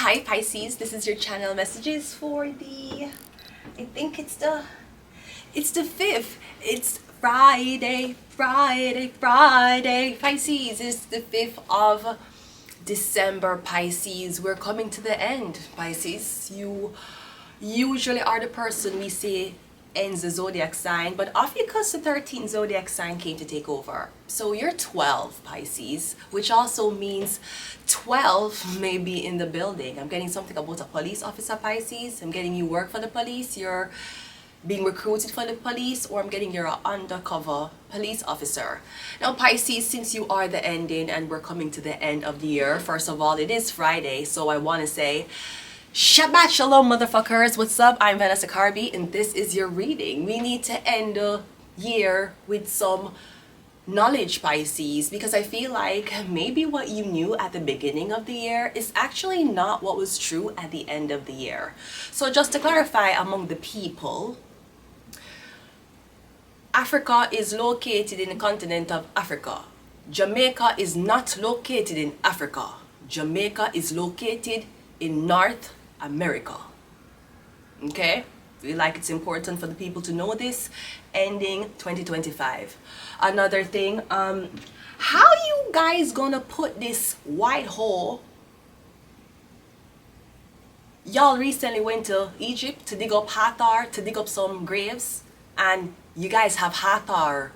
Hi Pisces, this is your channel messages for the, I think it's the 5th. It's Friday. Pisces, it's the 5th of December, Pisces. We're coming to the end, Pisces. You usually are the person we say ends the zodiac sign, but off because the 13th zodiac sign came to take over. So you're 12, Pisces, which also means 12 may be in the building. I'm getting something about a police officer, Pisces. I'm getting you work for the police. You're being recruited for the police, or I'm getting you're an undercover police officer. Now Pisces, since you are the ending and we're coming to the end of the year, first of all, it is Friday, so I want to say Shabbat Shalom, motherfuckers. What's up? I'm Vanessa Carby, and this is your reading. We need to end the year with some knowledge, Pisces, because I feel like maybe what you knew at the beginning of the year is actually not what was true at the end of the year. So just to clarify among the people, Africa is located in the continent of Africa. Jamaica is not located in Africa. Jamaica is located in North America. Okay? I feel like it's important for the people to know this. Ending 2025. Another thing, how you guys gonna put this white hole? Y'all recently went to Egypt to dig up Hathor, to dig up some graves, and you guys have Hathor.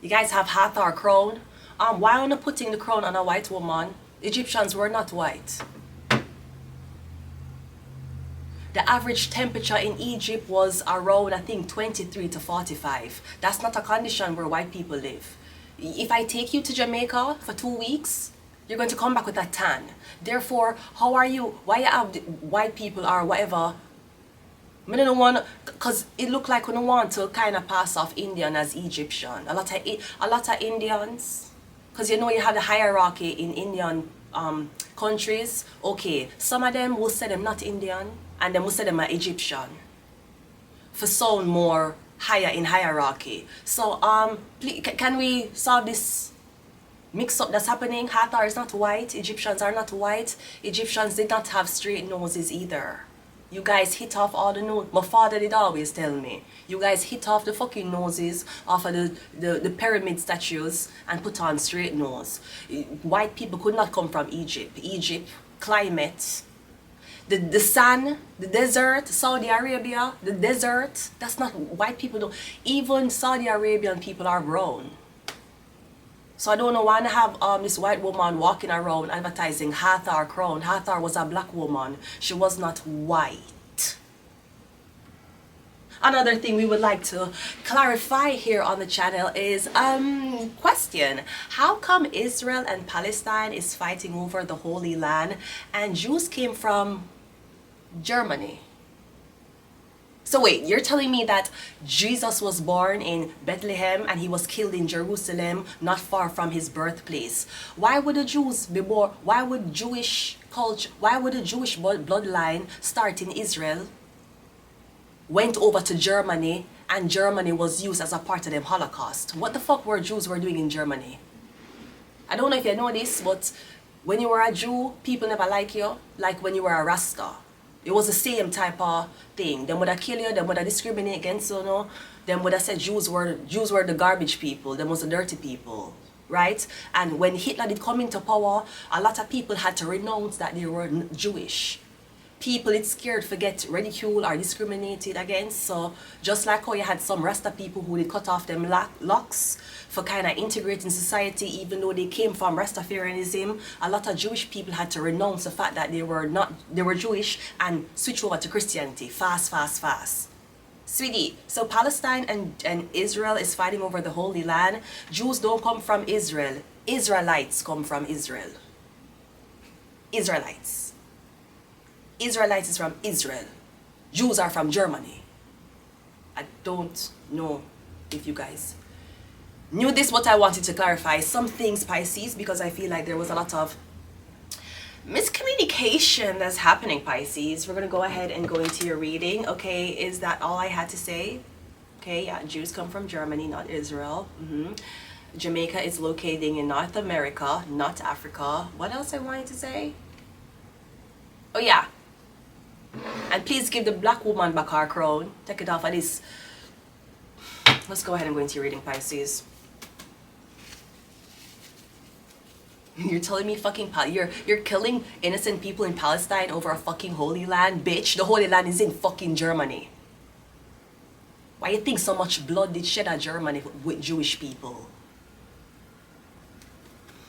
You guys have Hathor crown. Why are you putting the crown on a white woman? Egyptians were not white. The average temperature in Egypt was around, I think, 23 to 45. That's not a condition where white people live. If I take you to Jamaica for 2 weeks, you're going to come back with a tan. Therefore, how are you? Why you have white people or whatever? I don't want, because it looked like we don't want to kind of pass off Indian as Egyptian. A lot of Indians, because you know you have the hierarchy in Indian countries. Okay, some of them will say them not Indian, and then we'll say them are Egyptian for sound more higher in hierarchy. So please, can we solve this mix up that's happening? Hathor is not white, Egyptians are not white. Egyptians did not have straight noses either. You guys hit off all the nose. My father did always tell me, you guys hit off the fucking noses off of the pyramid statues and put on straight nose. White people could not come from Egypt. Egypt, climate, the sun, the desert, Saudi Arabia, the desert, that's not white people. Don't. Even Saudi Arabian people are brown. So I don't know why I have this white woman walking around advertising Hathor crown. Hathor was a black woman. She was not white. Another thing we would like to clarify here on the channel is question. How come Israel and Palestine is fighting over the Holy Land and Jews came from Germany? So wait, you're telling me that Jesus was born in Bethlehem and he was killed in Jerusalem, not far from his birthplace. Why would the Jews be born? Why would Jewish culture, why would the Jewish bloodline start in Israel, went over to Germany, and Germany was used as a part of the Holocaust? What the fuck were Jews were doing in Germany? I don't know if you know this, but when you were a Jew, people never like you, like when you were a Rasta. It was the same type of thing. Them would have kill you, them would have discriminate against you, no? Them would have said Jews were the garbage people, them was the dirty people, right? And when Hitler did come into power, a lot of people had to renounce that they were Jewish. People it's scared to get ridiculed or discriminated against. So just like how you had some Rasta people who did cut off them locks for kind of integrating society, even though they came from Rastafarianism, a lot of Jewish people had to renounce the fact that they were Jewish and switch over to Christianity fast. Sweetie, so Palestine and Israel is fighting over the Holy Land. Jews don't come from Israel. Israelites come from Israel. Israelites is from Israel. Jews are from Germany. I don't know if you guys knew this, but I wanted to clarify some things, Pisces, because I feel like there was a lot of miscommunication that's happening, Pisces. We're going to go ahead and go into your reading. Okay, is that all I had to say? Okay, yeah, Jews come from Germany, not Israel. Jamaica is located in North America, not Africa. What else I wanted to say? Oh yeah. And please give the black woman back her crown. Take it off of this. Let's go ahead and go into your reading, Pisces. You're telling me fucking you're killing innocent people in Palestine over a fucking holy land, bitch. The holy land is in fucking Germany. Why you think so much blood did shed at Germany with Jewish people?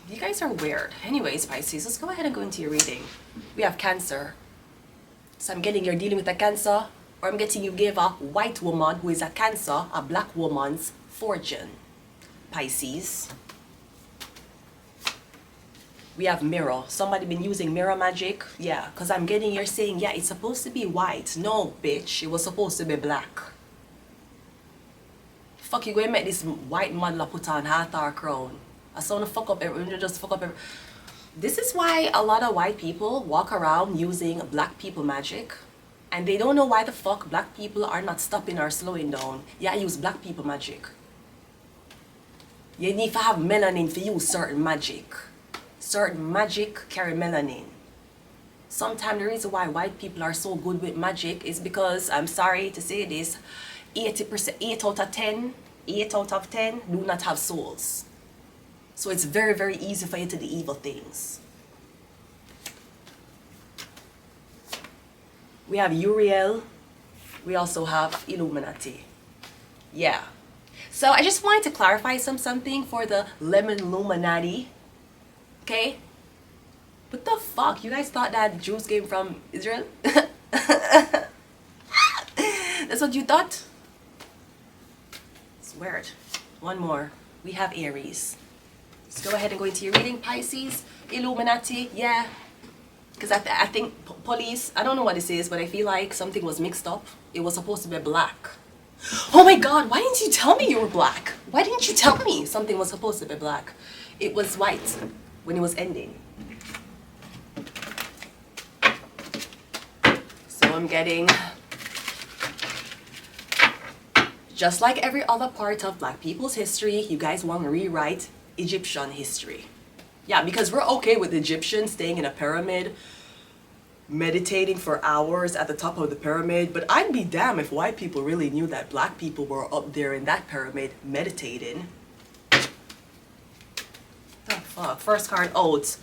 You guys are weird. Anyways, Pisces, let's go ahead and go into your reading. We have Cancer. So I'm getting you're dealing with a Cancer, or I'm getting you gave a white woman who is a Cancer, a black woman's fortune. Pisces. We have Mirror. Somebody been using mirror magic? Yeah, because I'm getting you're saying, yeah, it's supposed to be white. No, bitch, it was supposed to be black. Fuck, you gonna make this white model put on hat or crown. I saw to fuck up everything, just fuck up everything. This is why a lot of white people walk around using black people magic. And they don't know why the fuck black people are not stopping or slowing down. Yeah, I use black people magic. You need to have melanin for use certain magic. Certain magic carry melanin. Sometimes the reason why white people are so good with magic is because, I'm sorry to say this, 80%, 8 out of 10 do not have souls. So it's very, very easy for you to do evil things. We have Uriel. We also have Illuminati. Yeah. So I just wanted to clarify something for the Lemon Illuminati. Okay? What the fuck? You guys thought that Jews came from Israel? That's what you thought? It's weird. One more. We have Aries. Let's go ahead and go into your reading, Pisces. Illuminati, yeah. Because I think police, I don't know what this is, but I feel like something was mixed up. It was supposed to be black. Oh my god, why didn't you tell me you were black? Why didn't you tell me something was supposed to be black? It was white when it was ending. So I'm getting, just like every other part of black people's history, you guys want to rewrite Egyptian history. Yeah, because we're okay with Egyptians staying in a pyramid, meditating for hours at the top of the pyramid, but I'd be damned if white people really knew that black people were up there in that pyramid meditating. The fuck? First card out.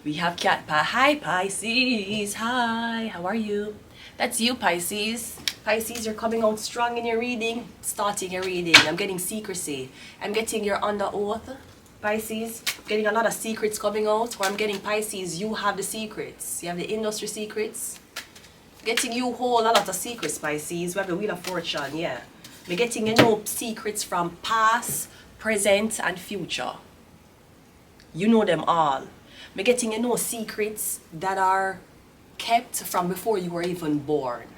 We have Cat Pie. Hi Pisces. Hi. How are you? That's you, Pisces. Pisces, you're coming out strong in your reading. Starting your reading. I'm getting secrecy. I'm getting you're under oath. Pisces, getting a lot of secrets coming out. Or I'm getting Pisces, you have the secrets. You have the industry secrets. Getting you hold a lot of secrets, Pisces. We have the Wheel of Fortune, yeah. We're getting you know secrets from past, present, and future. You know them all. We're getting you know secrets that are kept from before you were even born.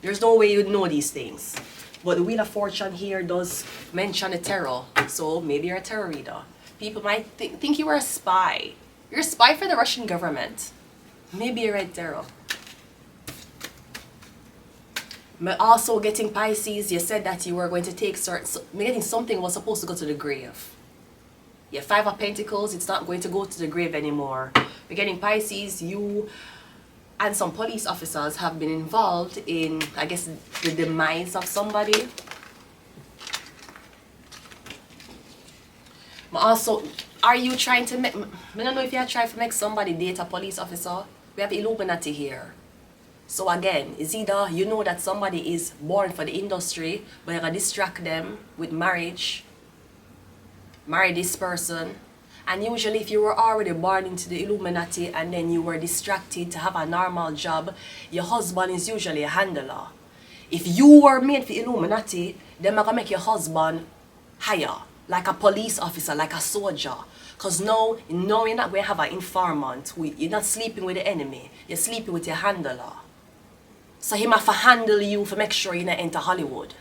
There's no way you'd know these things. But the Wheel of Fortune here does mention a tarot. So maybe you're a tarot reader. People might think you were a spy. You're a spy for the Russian government. Maybe you read tarot. But also getting Pisces, you said that you were going to take certain, getting something was supposed to go to the grave. Yeah, 5 of Pentacles, it's not going to go to the grave anymore. We're getting Pisces, you and some police officers have been involved in, I guess, the demise of somebody. But also, are you trying to make, I don't know if you're trying to make somebody date a police officer. We have Illuminati here. So again, it's either you know that somebody is born for the industry, but you're going to distract them with marriage, marry this person. And usually if you were already born into the Illuminati and then you were distracted to have a normal job, your husband is usually a handler. If you were made for Illuminati, then I'm going to make your husband higher, like a police officer, like a soldier. Because now you're not going to have an informant. You're not sleeping with the enemy. You're sleeping with your handler. So he might handle you to make sure you don't enter Hollywood.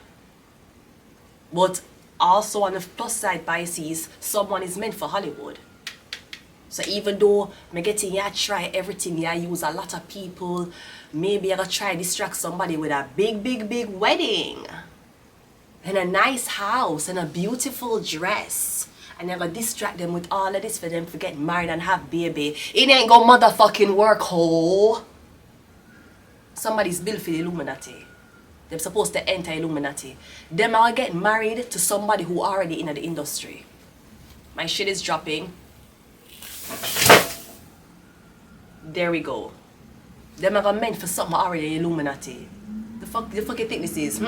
But also on the plus side, Pisces, someone is meant for Hollywood. So even though I'm getting you try everything, you use a lot of people, maybe you're going to try to distract somebody with a big wedding. And a nice house and a beautiful dress. And you're going to distract them with all of this for them to get married and have baby. It ain't gonna motherfucking work, ho. Somebody's built for the Illuminati. They're supposed to enter Illuminati. Them are get married to somebody who already in the industry. My shit is dropping. There we go. Them are meant for something already Illuminati. The fuck you think this is?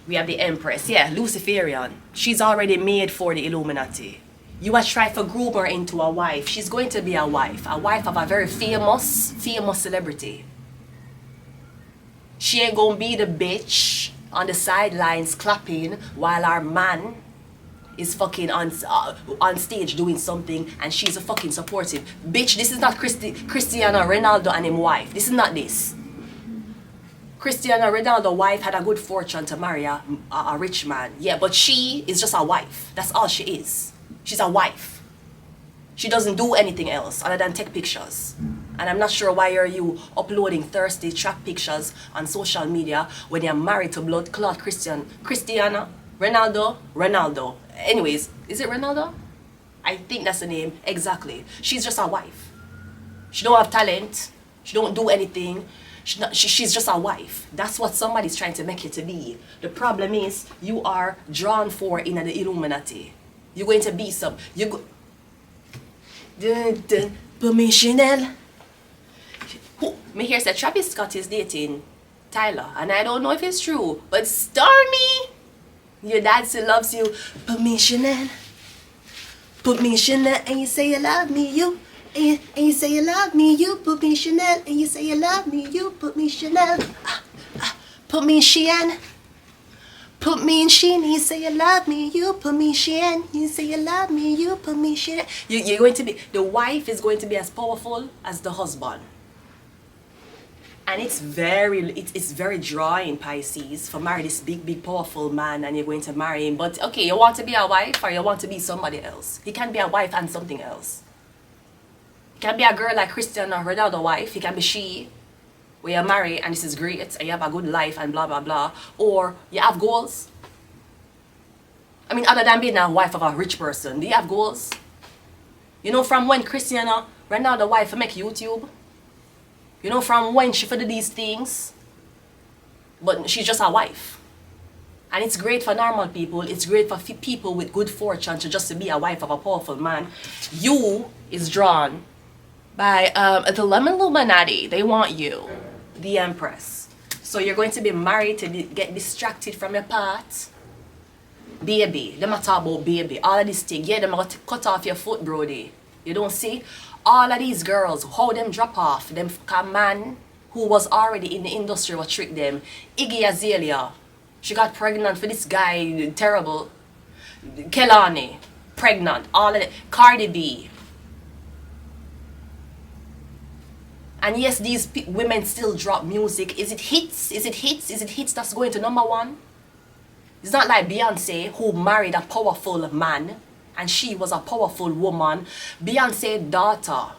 We have the Empress, yeah, Luciferian. She's already made for the Illuminati. You are trying to groom her into a wife. She's going to be a wife of a very famous celebrity. She ain't gonna be the bitch on the sidelines clapping while our man is fucking on stage doing something and she's a fucking supportive. Bitch, this is not Cristiano Ronaldo and his wife. This is not this. Cristiano Ronaldo's wife had a good fortune to marry a rich man. Yeah, but she is just a wife. That's all she is. She's a wife. She doesn't do anything else other than take pictures. And I'm not sure why are you uploading thirsty trap pictures on social media when you're married to blood clot Cristiano Ronaldo. Anyways, is it Ronaldo? I think that's the name. Exactly. She's just a wife. She don't have talent. She don't do anything. She's just a wife. That's what somebody's trying to make you to be. The problem is you are drawn for in the Illuminati. You're going to be some. But me Chanel. Me hear that Travis Scott is dating Tyler, and I don't know if it's true, but Stormy, your dad still loves you. Put me Chanel. Put me Chanel, and you say you love me, you. And you say you love me, you put me Chanel. And you say you love me, you put me Chanel. Put me Shein. Put me in Shein. You say you love me, you put me Shein. You say you love me, you put me Shein. You're going to be, the wife is going to be as powerful as the husband. And it's very drawing, Pisces, for marry this big powerful man and you're going to marry him. But okay, you want to be a wife or you want to be somebody else? He can be a wife and something else. Can be a girl like Cristiano Ronaldo wife. He can be she, where you're married and this is great and you have a good life and blah blah blah. Or you have goals. I mean, other than being a wife of a rich person, do you have goals? You know from when Cristiano Ronaldo wife make YouTube? You know from when she did these things? But she's just a wife. And it's great for normal people. It's great for people with good fortune to just be a wife of a powerful man. You is drawn by the Illuminati. They want you, the Empress. So you're going to be married to get distracted from your part. Baby, them a talk about baby. All of this thing, yeah, them are going to cut off your foot, Brody. You don't see? All of these girls, how them drop off. Them man who was already in the industry will trick them. Iggy Azalea, she got pregnant for this guy, terrible. Kelani, pregnant. All of it. Cardi B. And yes, these women still drop music. Is it hits? Is it hits? Is it hits that's going to #1? It's not like Beyonce, who married a powerful man and she was a powerful woman. Beyonce's daughter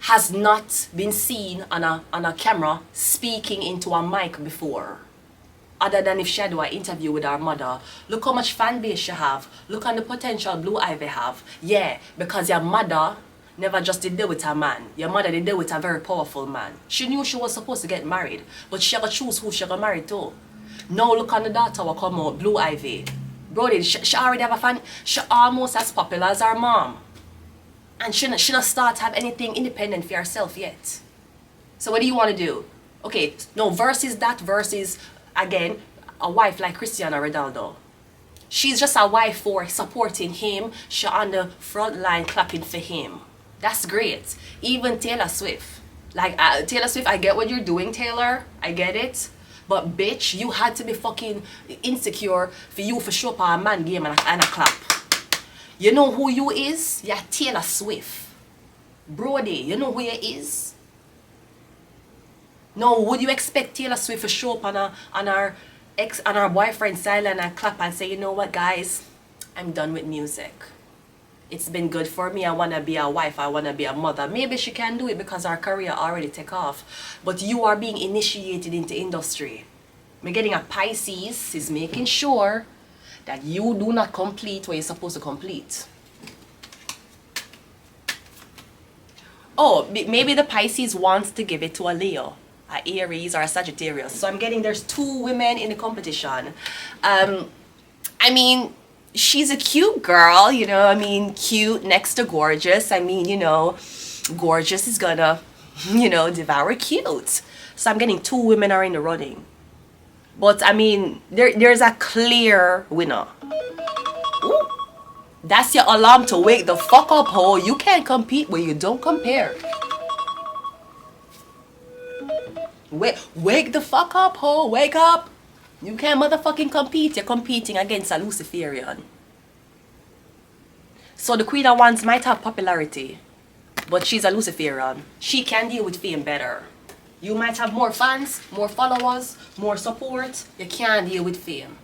has not been seen on a camera speaking into a mic before. Other than if she had an interview with her mother. Look how much fan base she have. Look on the potential Blue Ivy have. Yeah, because your mother never just did deal with her man. Your mother did deal with a very powerful man. She knew she was supposed to get married, but she ever choose who she got married to. Now look on the daughter will come out, Blue Ivy. Brody, she already have a fan. She almost as popular as her mom. And she not start to have anything independent for herself yet. So what do you want to do? Okay, no, versus that versus, again, a wife like Cristiano Ronaldo. She's just a wife for supporting him. She on the front line clapping for him. That's great. Even Taylor Swift. Like, Taylor Swift, I get what you're doing, Taylor. I get it. But bitch, you had to be fucking insecure for you for show up a man game and a clap. You know who you is? You're Taylor Swift. Brody, you know who you is? No, would you expect Taylor Swift to show up on her boyfriend's silent and clap and say, you know what guys, I'm done with music. It's been good for me. I want to be a wife. I want to be a mother. Maybe she can do it because her career already take off. But you are being initiated into industry. Me getting a Pisces is making sure that you do not complete what you're supposed to complete. Oh, maybe the Pisces wants to give it to a Leo, a Aries, or a Sagittarius. So I'm getting there's 2 women in the competition. I mean, she's a cute girl, you know, I mean, cute next to gorgeous. I mean, you know, gorgeous is gonna, you know, devour cute. So I'm getting 2 women are in the running. But I mean, there's a clear winner. Ooh. That's your alarm to wake the fuck up, ho. You can't compete where you don't compare. Wake the fuck up, ho. Wake up. You can't motherfucking compete. You're competing against a Luciferian. So the Queen of Wands might have popularity, but she's a Luciferian. She can deal with fame better. You might have more fans, more followers, more support. You can't deal with fame.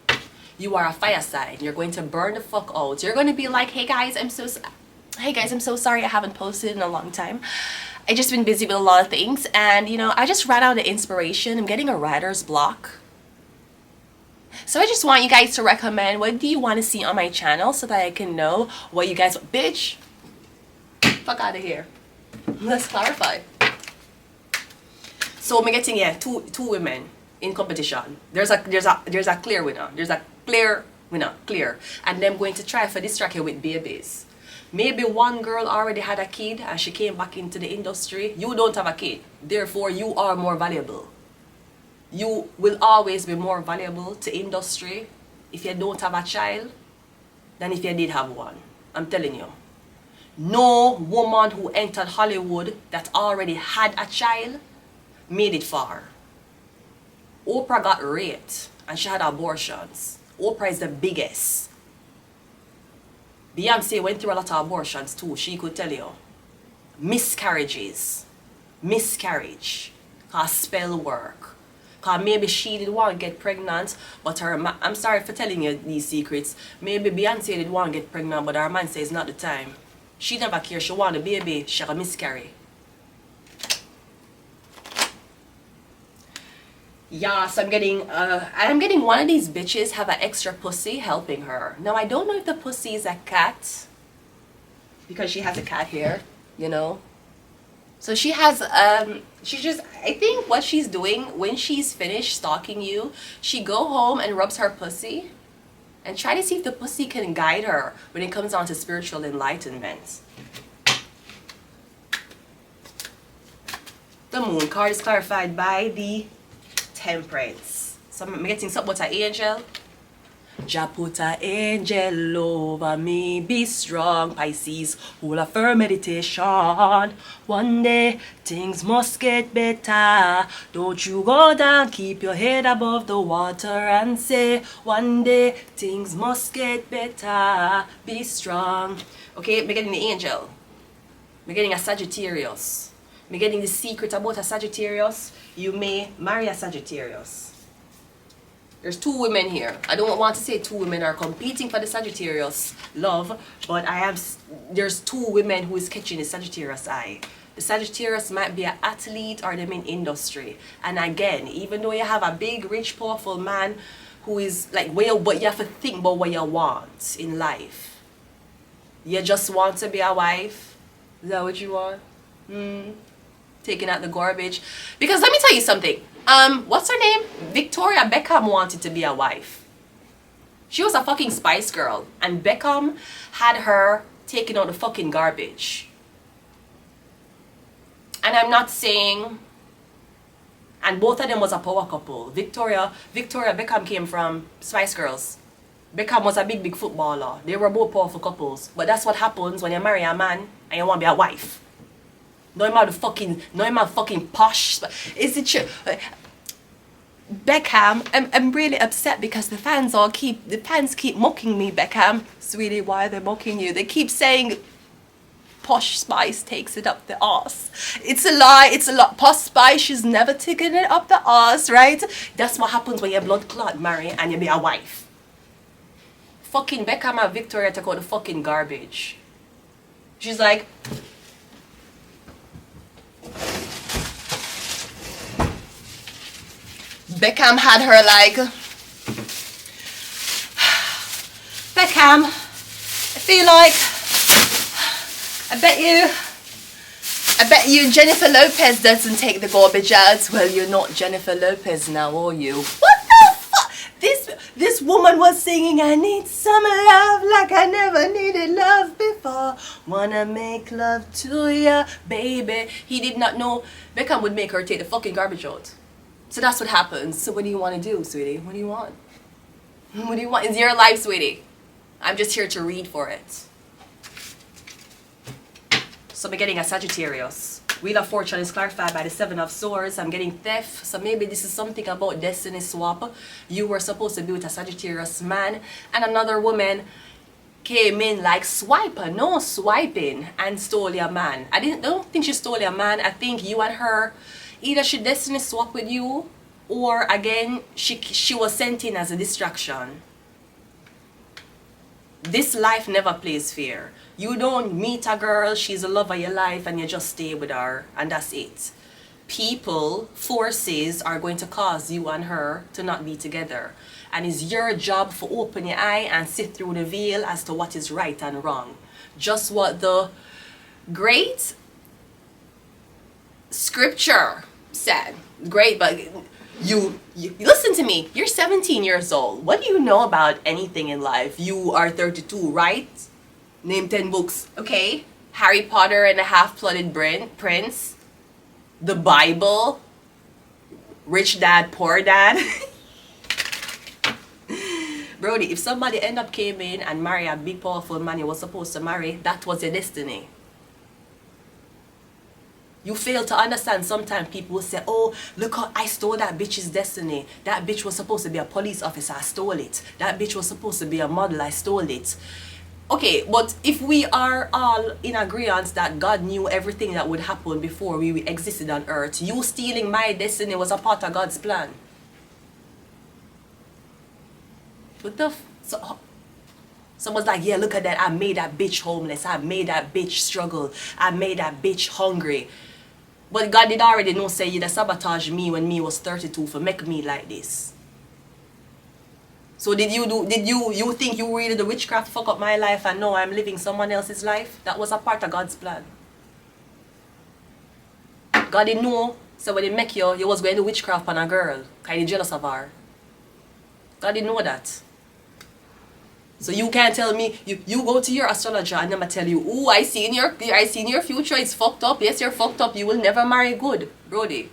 You are a fire sign. You're going to burn the fuck out. You're going to be like, hey guys, I'm so sorry I haven't posted in a long time. I just been busy with a lot of things, and you know, I just ran out of inspiration. I'm getting a writer's block. So I just want you guys to recommend what do you want to see on my channel so that I can know what you guys, bitch, fuck out of here. Let's clarify. So I'm getting, yeah, two women in competition. There's a clear winner. There's a clear winner, clear. And them going to try for distract you with babies. Maybe one girl already had a kid and she came back into the industry. You don't have a kid. Therefore, you are more valuable. You will always be more valuable to industry if you don't have a child than if you did have one. I'm telling you. No woman who entered Hollywood that already had a child made it far. Oprah got raped and she had abortions. Oprah is the biggest. Beyonce went through a lot of abortions too, she could tell you. Miscarriages. Miscarriage. Cause spell work. Cause maybe she did want to get pregnant, but I'm sorry for telling you these secrets. Maybe Beyonce did want to get pregnant, but her man says not the time. She never cared. She wanted a baby. She had a miscarry. Yeah, so I'm getting one of these bitches have an extra pussy helping her. Now I don't know if the pussy is a cat, because she has a cat here, you know. So she has I think what she's doing when she's finished stalking you, she go home and rubs her pussy and try to see if the pussy can guide her when it comes down to spiritual enlightenment. The moon card is clarified by the Temperance. So I'm getting something about an angel. Jah put an angel over me, be strong, Pisces, full of firm meditation. One day things must get better. Don't you go down, keep your head above the water and say, one day things must get better, be strong. Okay, I'm getting the angel. I'm getting a Sagittarius. I'm getting the secret about a Sagittarius. You may marry a Sagittarius. There's 2 women here. I don't want to say 2 women are competing for the Sagittarius love, but there's 2 women who is catching the Sagittarius eye. The Sagittarius might be an athlete or them in industry. And again, even though you have a big, rich, powerful man who is like, but you have to think about what you want in life. You just want to be a wife? Is that what you want? Taking out the garbage. Because let me tell you something. What's her name? Victoria Beckham wanted to be a wife. She was a fucking Spice Girl. And Beckham had her taking out the fucking garbage. And I'm not saying... And both of them was a power couple. Victoria Beckham came from Spice Girls. Beckham was a big footballer. They were both powerful couples. But that's what happens when you marry a man and you want to be a wife. No amount of fucking posh. Is it true? Beckham, I'm really upset because the fans keep mocking me, Beckham. Sweetie, why are they mocking you? They keep saying Posh Spice takes it up the arse. It's a lie, it's a lot. Posh Spice, she's never taken it up the arse, right? That's what happens when you're blood clot marry and you be a wife. Fucking Beckham and Victoria took out the fucking garbage. She's like, Beckham had her like, Beckham, I feel like, I bet you I bet you Jennifer Lopez doesn't take the garbage out. Well, you're not Jennifer Lopez now, are you? What the fuck? This woman was singing, I need some love like I never needed love before. Wanna make love to ya, baby. He did not know Beckham would make her take the fucking garbage out. So that's what happens. So what do you want to do, sweetie? What do you want? What do you want? It's your life, sweetie. I'm just here to read for it. So I'm getting a Sagittarius. Wheel of Fortune is clarified by the Seven of Swords. I'm getting theft. So maybe this is something about destiny swap. You were supposed to be with a Sagittarius man, and another woman came in like swiper, no swiping, and stole your man. Don't think she stole your man. I think you and her, either she destiny swap with you, or again she was sent in as a distraction. This life never plays fair. You don't meet a girl, she's the love of your life, and you just stay with her, and that's it. People, forces are going to cause you and her to not be together. And it's your job to open your eye and sit through the veil as to what is right and wrong. Just what the great scripture said. Great, but you listen to me. You're 17 years old. What do you know about anything in life? You are 32, right? Name 10 books, okay? Harry Potter and the Half-Blooded Prince, the Bible, Rich Dad, Poor Dad. Brody, if somebody came in and marry a big powerful man you was supposed to marry, that was your destiny. You fail to understand. Sometimes people will say, oh, look how I stole that bitch's destiny. That bitch was supposed to be a police officer, I stole it. That bitch was supposed to be a model, I stole it. Okay, but if we are all in agreement that God knew everything that would happen before we existed on earth, you stealing my destiny was a part of God's plan. What the someone's like, yeah, look at that, I made that bitch homeless, I made that bitch struggle, I made that bitch hungry. But God did already know, say, you sabotage me when me was 32 for make me like this. So did you think you really the witchcraft fuck up my life and now I'm living someone else's life? That was a part of God's plan. God didn't know, so when he make you was going to witchcraft on a girl, because he jealous of her. God didn't know that. So you can't tell me, you go to your astrologer and them tell you, oh, I see in your future, it's fucked up. Yes, you're fucked up. You will never marry good, Brody.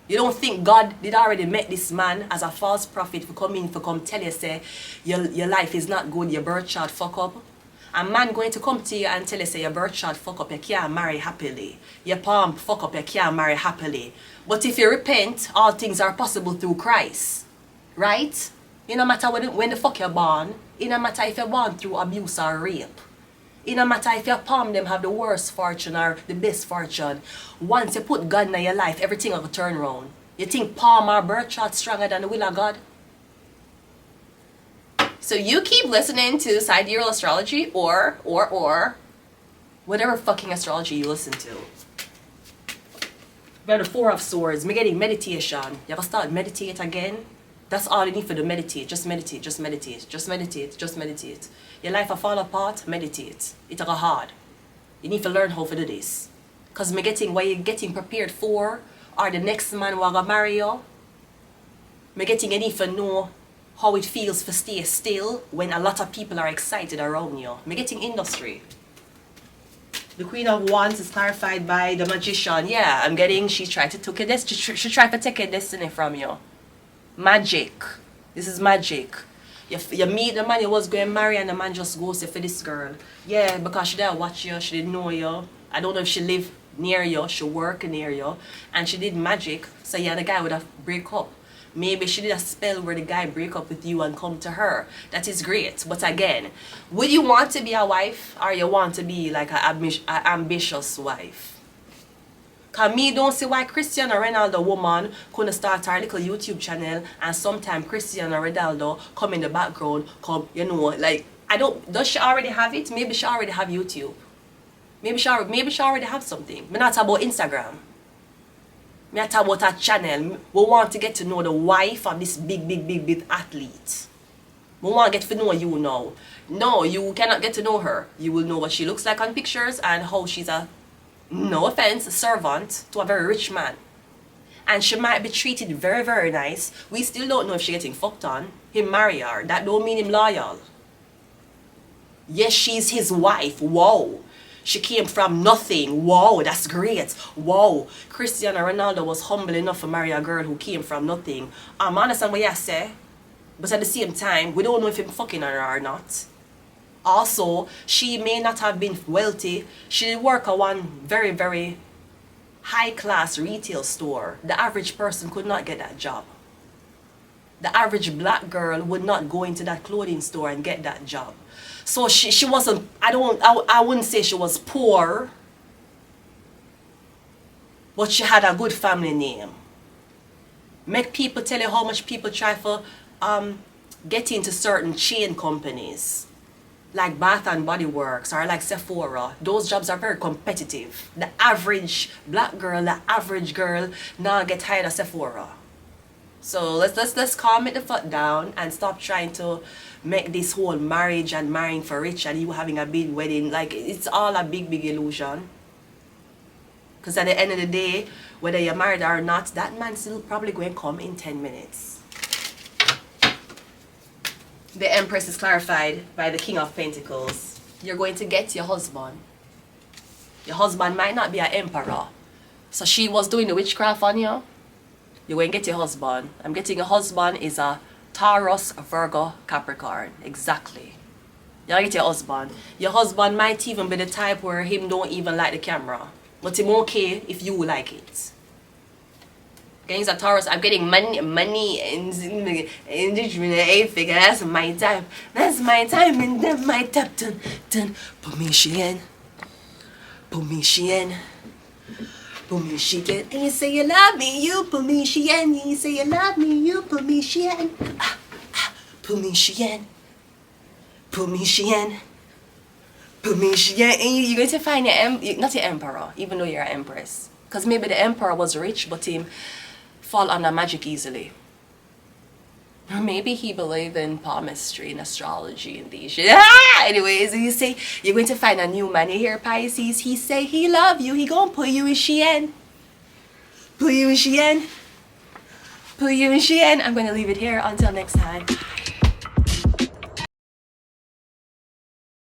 You don't think God did already met this man as a false prophet for come tell you, say, your life is not good, your birth chart fuck up? A man going to come to you and tell you, say, your birth chart fuck up, you can't marry happily. Your palm fuck up, you can't marry happily. But if you repent, all things are possible through Christ. Right? It no matter when the fuck you're born. It no matter if you're born through abuse or rape. It no matter if your palm them have the worst fortune or the best fortune. Once you put God in your life, everything will turn around. You think palm or birth chart stronger than the will of God? So you keep listening to sidereal astrology or whatever fucking astrology you listen to. We have the Four of Swords. Me getting meditation. You ever start meditate again? That's all you need for the meditate. Just meditate, just meditate, just meditate, just meditate. Your life will fall apart, meditate. It's go hard. You need to learn how to do this. Because what you're getting prepared for, or the next man who gonna marry you, you need to know how it feels to stay still when a lot of people are excited around you. I'm getting industry. The Queen of Wands is clarified by the Magician. Yeah, I'm getting, she tried to take a destiny from you. Magic. This is magic. You meet the man you was going to marry and the man just goes for this girl. Yeah, because she didn't watch you, she didn't know you. I don't know if she lived near you, she worked near you. And she did magic, so yeah, the guy would have break up. Maybe she did a spell where the guy break up with you and come to her. That is great. But again, would you want to be a wife or you want to be like an ambitious wife? Because me don't see why Cristiano Ronaldo woman couldn't start her little YouTube channel and sometime Cristiano Ronaldo come in the background, does she already have it? Maybe she already have YouTube. Maybe she already have something. But not about Instagram. Me talk about her channel. We want to get to know the wife of this big athlete. We want to get to know you now. No, you cannot get to know her. You will know what she looks like on pictures and how she's a no offense, a servant to a very rich man. And she might be treated very, very nice. We still don't know if she's getting fucked on. Him marry her. That don't mean him loyal. Yes, she's his wife. Wow. She came from nothing. Wow, that's great. Wow. Cristiano Ronaldo was humble enough to marry a girl who came from nothing. I understand what you say. But at the same time, we don't know if him fucking her or not. Also, she may not have been wealthy. She did work at one very, very high-class retail store. The average person could not get that job. The average black girl would not go into that clothing store and get that job. So she wasn't, I wouldn't say she was poor, but she had a good family name. Make people tell you how much people try for get into certain chain companies like Bath and Body Works or like Sephora. Those jobs are very competitive. The average black girl, the average girl now get hired at Sephora. So let's calm it the fuck down and stop trying to make this whole marriage and marrying for rich and you having a big wedding, like it's all a big illusion. Because at the end of the day, whether you're married or not, that man's still probably going to come in 10 minutes. The Empress is clarified by the King of Pentacles. You're going to get your husband. Your husband might not be an emperor. So she was doing the witchcraft on you. You're going to get your husband. I'm getting a husband is a Taurus, Virgo, Capricorn. Exactly. You're going to get your husband. Your husband might even be the type where him don't even like the camera. But him okay if you like it. Okay, he's a Taurus. I'm getting money and figure. That's my time. That's my time and then my tap dun. Put me in. Put me in. Put me in. And you say you love me, you put me in. You say you love me, you put me in. Put me in. Put me in. Put me in. And you're going to find not your emperor, even though you're an empress. Because maybe the emperor was rich, but him fall under magic easily. Or maybe he believed in palmistry and astrology and these shit. Anyways, you say you're going to find a new man. You hear Pisces, he say he love you, he gonna put you in Shein. Put you in Shein. Put you in Shein. I'm going to leave it here until next time.